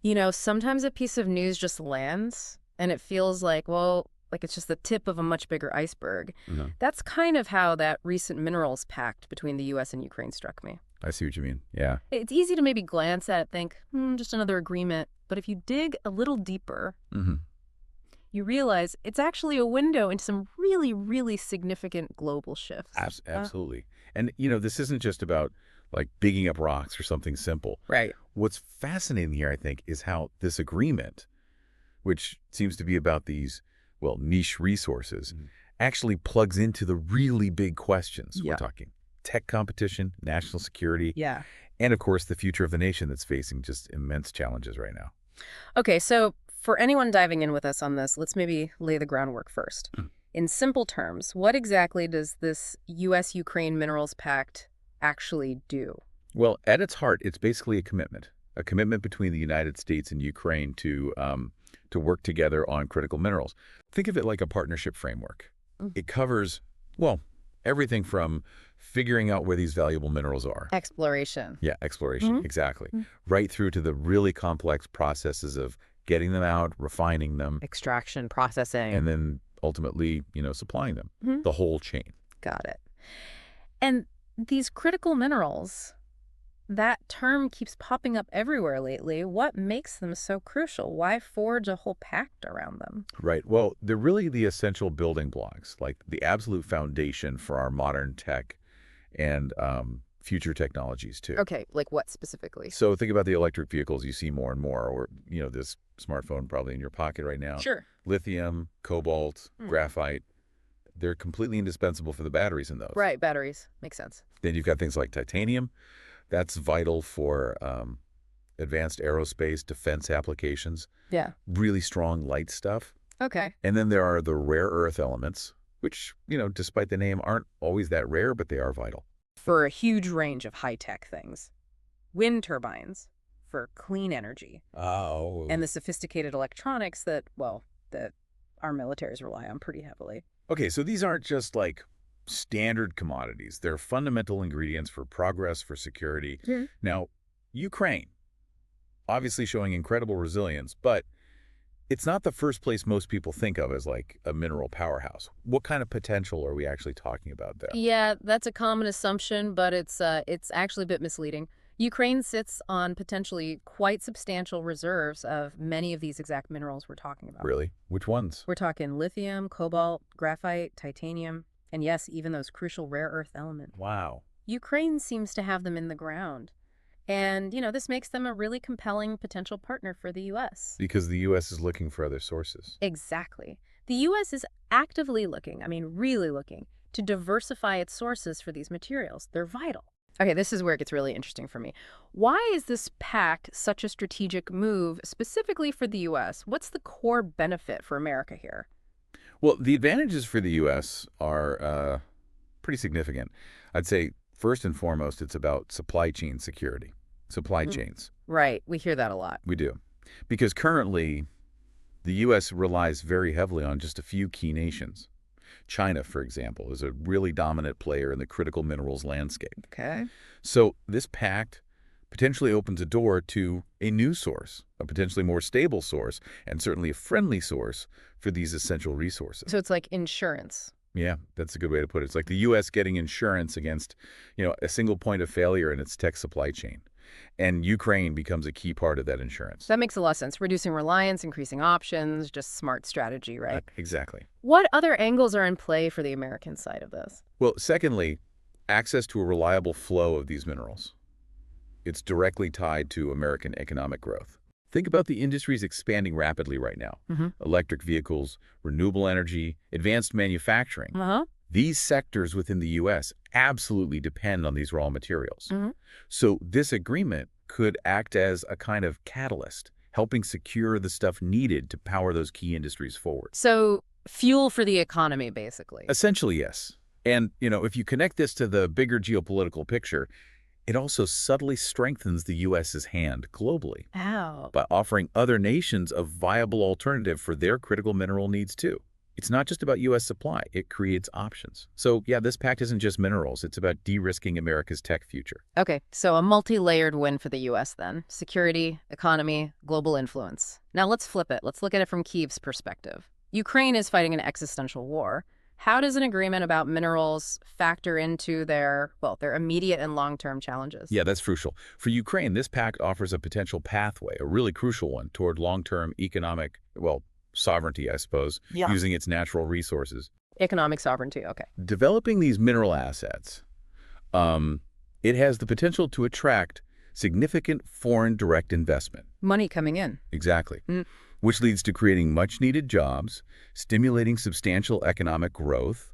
You know, sometimes a piece of news just lands and it feels like, well, like it's just the tip of a much bigger iceberg. Mhm. That's kind of how that recent minerals pact between the US and Ukraine struck me. I see what you mean. Yeah. It's easy to maybe glance at it, think, just another agreement. But if you dig a little deeper, hmm you realize it's actually a window into some really, really significant global shifts. Absolutely. And, this isn't just about like digging up rocks or something simple. Right. What's fascinating here, I think, is how this agreement, which seems to be about these, well, niche resources, actually plugs into the really big questions. We're Yeah. talking tech competition, national security, Yeah. and of course, the future of the nation that's facing just immense challenges right now. Okay, so for anyone diving in with us on this, let's maybe lay the groundwork first. Mm. In simple terms, what exactly does this US-Ukraine Minerals Pact actually do? Well, at its heart, it's basically a commitment between the United States and Ukraine to work together on critical minerals. Think of it like a partnership framework. Mm. It covers, well, everything from figuring out where these valuable minerals are. Exploration. Yeah, exploration, Mhm. exactly. Mm. Right through to the really complex processes of getting them out, refining them, Extraction, processing. and then ultimately, supplying them. Mhm. The whole chain. Got it. And these critical minerals, that term keeps popping up everywhere lately. What makes them so crucial? Why forge a whole pact around them? Right. Well, they're really the essential building blocks, like the absolute foundation for our modern tech and future technologies too. Okay, like what specifically? So think about the electric vehicles you see more and more, or this smartphone probably in your pocket right now. Sure. Lithium, cobalt, Hmm. graphite, they're completely indispensable for the batteries in those. Right, batteries. Makes sense. Then you've got things like titanium. That's vital for advanced aerospace, defense applications, Yeah. really strong light stuff. Okay. And then there are the rare earth elements, which, despite the name, aren't always that rare, but they are vital. For a huge range of high-tech things. Wind turbines for clean energy, Oh. and the sophisticated electronics that, well, that our militaries rely on pretty heavily. Okay, so these aren't just like standard commodities. They're fundamental ingredients for progress, for security. Yeah. Now, Ukraine, obviously showing incredible resilience, but it's not the first place most people think of as like a mineral powerhouse. What kind of potential are we actually talking about there? Yeah, that's a common assumption, but it's actually a bit misleading. Ukraine sits on potentially quite substantial reserves of many of these exact minerals we're talking about. Really? Which ones? We're talking lithium, cobalt, graphite, titanium, and yes, even those crucial rare earth elements. Wow. Ukraine seems to have them in the ground. And, this makes them a really compelling potential partner for the U.S. Because the U.S. is looking for other sources. Exactly. The U.S. is actively looking, really looking, to diversify its sources for these materials. They're vital. Okay, this is where it gets really interesting for me. Why is this pact such a strategic move specifically for the U.S.? What's the core benefit for America here? Well, the advantages for the U.S. are pretty significant. I'd say, first and foremost, it's about supply chain security. Supply Mm. chains. Right, we hear that a lot. We do. Because currently, the U.S. relies very heavily on just a few key nations. China, for example, is a really dominant player in the critical minerals landscape. Okay. So this pact potentially opens a door to a new source, a potentially more stable source, and certainly a friendly source for these essential resources. So it's like insurance. Yeah, that's a good way to put it. It's like the U.S. getting insurance against, a single point of failure in its tech supply chain. And Ukraine becomes a key part of that insurance. That makes a lot of sense. Reducing reliance, increasing options, just smart strategy, right? Exactly. What other angles are in play for the American side of this? Well, secondly, access to a reliable flow of these minerals. It's directly tied to American economic growth. Think about the industries expanding rapidly right now. Mm-hmm. Electric vehicles, renewable energy, advanced manufacturing. Uh-huh. These sectors within the U.S. absolutely depend on these raw materials. Mm-hmm. So this agreement could act as a kind of catalyst, helping secure the stuff needed to power those key industries forward. So fuel for the economy, basically. Essentially, yes. And, if you connect this to the bigger geopolitical picture, it also subtly strengthens the U.S.'s hand globally Wow. by offering other nations a viable alternative for their critical mineral needs too. It's not just about U.S. supply. It creates options. So, yeah, this pact isn't just minerals. It's about de-risking America's tech future. Okay, so a multi-layered win for the U.S. then. Security, economy, global influence. Now let's flip it. Let's look at it from Kyiv's perspective. Ukraine is fighting an existential war. How does an agreement about minerals factor into their immediate and long-term challenges? Yeah, that's crucial. For Ukraine, this pact offers a potential pathway, a really crucial one, toward long-term economic, sovereignty, I suppose, Yeah. using its natural resources. Economic sovereignty, okay. Developing these mineral assets, it has the potential to attract significant foreign direct investment. Money coming in. Exactly. Mm. Which leads to creating much-needed jobs, stimulating substantial economic growth,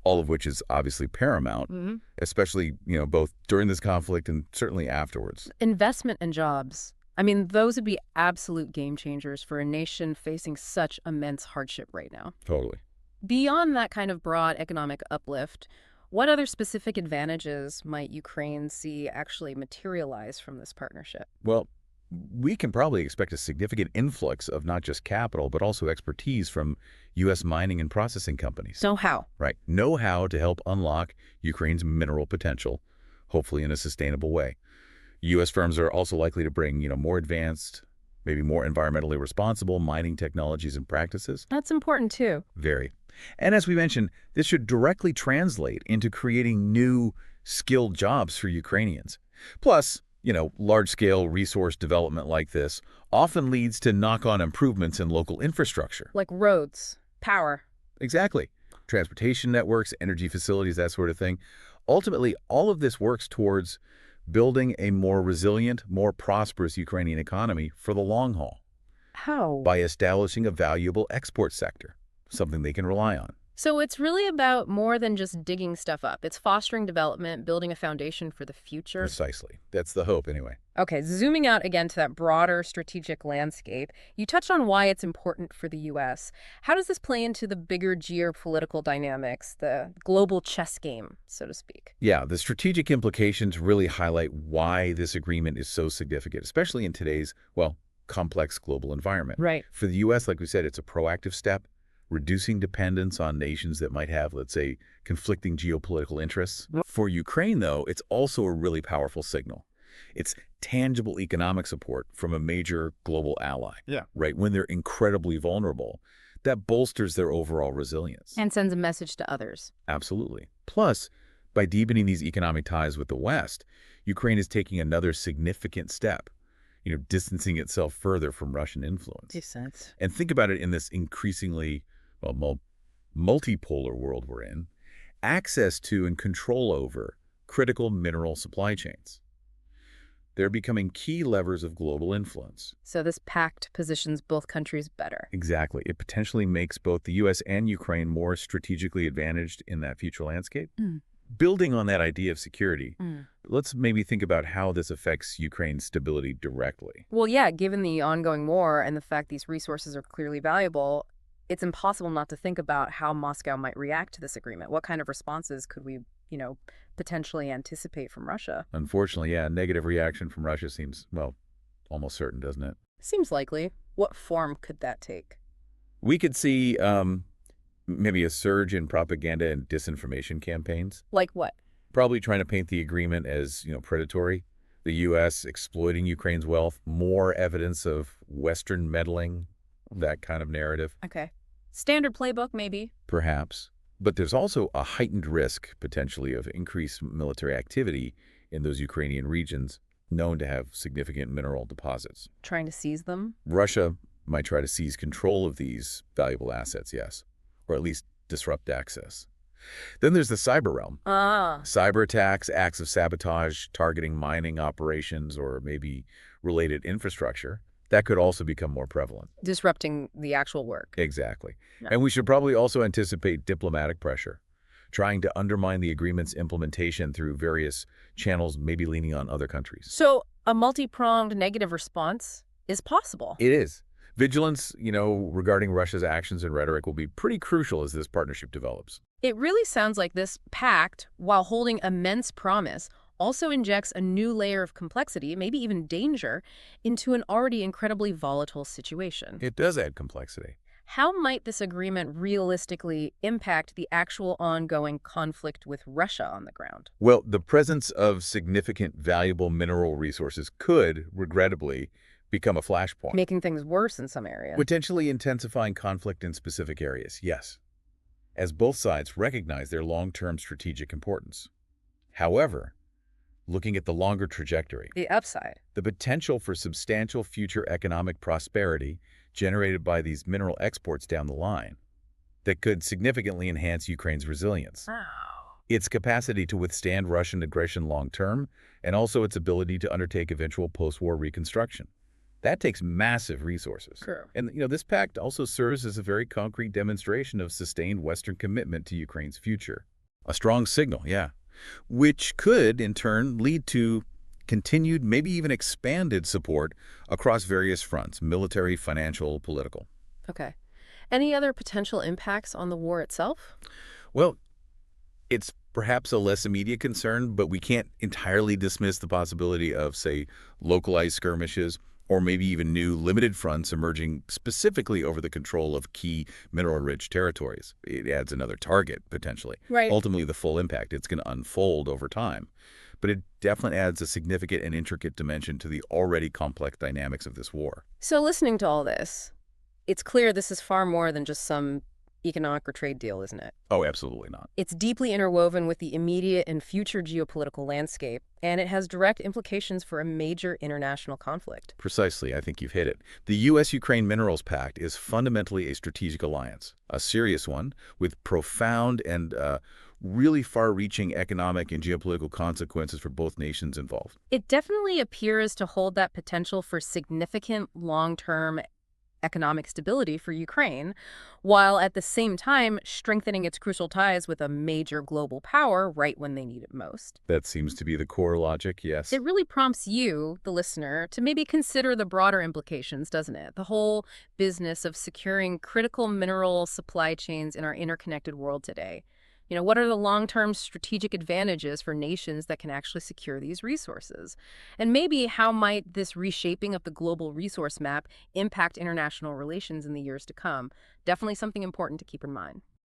all of which is obviously paramount, especially, both during this conflict and certainly afterwards. Investment and jobs. I mean, those would be absolute game changers for a nation facing such immense hardship right now. Totally. Beyond that kind of broad economic uplift, what other specific advantages might Ukraine see actually materialize from this partnership? Well, we can probably expect a significant influx of not just capital, but also expertise from U.S. mining and processing companies. So how? Right. Know-how to help unlock Ukraine's mineral potential, hopefully in a sustainable way. U.S. firms are also likely to bring, more advanced, maybe more environmentally responsible mining technologies and practices. That's important too. Very. And as we mentioned, this should directly translate into creating new skilled jobs for Ukrainians. Plus, large-scale resource development like this often leads to knock-on improvements in local infrastructure. Like roads, power. Exactly. Transportation networks, energy facilities, that sort of thing. Ultimately, all of this works towards building a more resilient, more prosperous Ukrainian economy for the long haul. How? By establishing a valuable export sector, something they can rely on. So it's really about more than just digging stuff up. It's fostering development, building a foundation for the future. Precisely. That's the hope, anyway. Okay, zooming out again to that broader strategic landscape, you touched on why it's important for the U.S. How does this play into the bigger geopolitical dynamics, the global chess game, so to speak? Yeah, the strategic implications really highlight why this agreement is so significant, especially in today's, complex global environment. Right. For the U.S., like we said, it's a proactive step, reducing dependence on nations that might have, let's say, conflicting geopolitical interests. For Ukraine, though, it's also a really powerful signal. It's tangible economic support from a major global ally. Yeah. Right? When they're incredibly vulnerable, that bolsters their overall resilience. And sends a message to others. Absolutely. Plus, by deepening these economic ties with the West, Ukraine is taking another significant step, distancing itself further from Russian influence. Makes sense. And think about it in this increasingly multipolar world we're in, access to and control over critical mineral supply chains. They're becoming key levers of global influence. So this pact positions both countries better. Exactly. It potentially makes both the U.S. and Ukraine more strategically advantaged in that future landscape. Building on that idea of security, let's maybe think about how this affects Ukraine's stability directly. Well, yeah, given the ongoing war and the fact these resources are clearly valuable, it's impossible not to think about how Moscow might react to this agreement. What kind of responses could we, potentially anticipate from Russia? Unfortunately, yeah, a negative reaction from Russia seems, almost certain, doesn't it? Seems likely. What form could that take? We could see maybe a surge in propaganda and disinformation campaigns. Like what? Probably trying to paint the agreement as, predatory. The U.S. exploiting Ukraine's wealth, more evidence of Western meddling, that kind of narrative. Okay. Standard playbook, maybe. Perhaps. But there's also a heightened risk, potentially, of increased military activity in those Ukrainian regions known to have significant mineral deposits. Trying to seize them? Russia might try to seize control of these valuable assets, yes, or at least disrupt access. Then there's the cyber realm. Cyber attacks, acts of sabotage, targeting mining operations, or maybe related infrastructure. That could also become more prevalent. Disrupting the actual work. Exactly. Yeah. And we should probably also anticipate diplomatic pressure, trying to undermine the agreement's implementation through various channels, maybe leaning on other countries. So a multi-pronged negative response is possible. It is. Vigilance, regarding Russia's actions and rhetoric will be pretty crucial as this partnership develops. It really sounds like this pact, while holding immense promise, also injects a new layer of complexity, maybe even danger, into an already incredibly volatile situation. It does add complexity. How might this agreement realistically impact the actual ongoing conflict with Russia on the ground? Well, the presence of significant valuable mineral resources could, regrettably, become a flashpoint, Making things worse in some areas. potentially intensifying conflict in specific areas, yes, as both sides recognize their long-term strategic importance. However, looking at the longer trajectory, The upside. the potential for substantial future economic prosperity generated by these mineral exports down the line that could significantly enhance Ukraine's resilience, Wow. its capacity to withstand Russian aggression long-term, and also its ability to undertake eventual post-war reconstruction. That takes massive resources. True. And, this pact also serves as a very concrete demonstration of sustained Western commitment to Ukraine's future. A strong signal, yeah, which could, in turn, lead to continued, maybe even expanded support across various fronts, military, financial, political. Okay. Any other potential impacts on the war itself? Well, it's perhaps a less immediate concern, but we can't entirely dismiss the possibility of, say, localized skirmishes or maybe even new limited fronts emerging specifically over the control of key mineral-rich territories. It adds another target, potentially. Right. Ultimately, the full impact, it's going to unfold over time. But it definitely adds a significant and intricate dimension to the already complex dynamics of this war. So listening to all this, it's clear this is far more than just some economic or trade deal, isn't it? Oh, absolutely not. It's deeply interwoven with the immediate and future geopolitical landscape, and it has direct implications for a major international conflict. Precisely, I think you've hit it. The U.S.-Ukraine Minerals Pact is fundamentally a strategic alliance, a serious one, with profound and really far-reaching economic and geopolitical consequences for both nations involved. It definitely appears to hold that potential for significant long-term economic stability for Ukraine, while at the same time strengthening its crucial ties with a major global power right when they need it most. That seems to be the core logic, yes. It really prompts you, the listener, to maybe consider the broader implications, doesn't it? The whole business of securing critical mineral supply chains in our interconnected world today. What are the long-term strategic advantages for nations that can actually secure these resources? And maybe how might this reshaping of the global resource map impact international relations in the years to come? Definitely something important to keep in mind.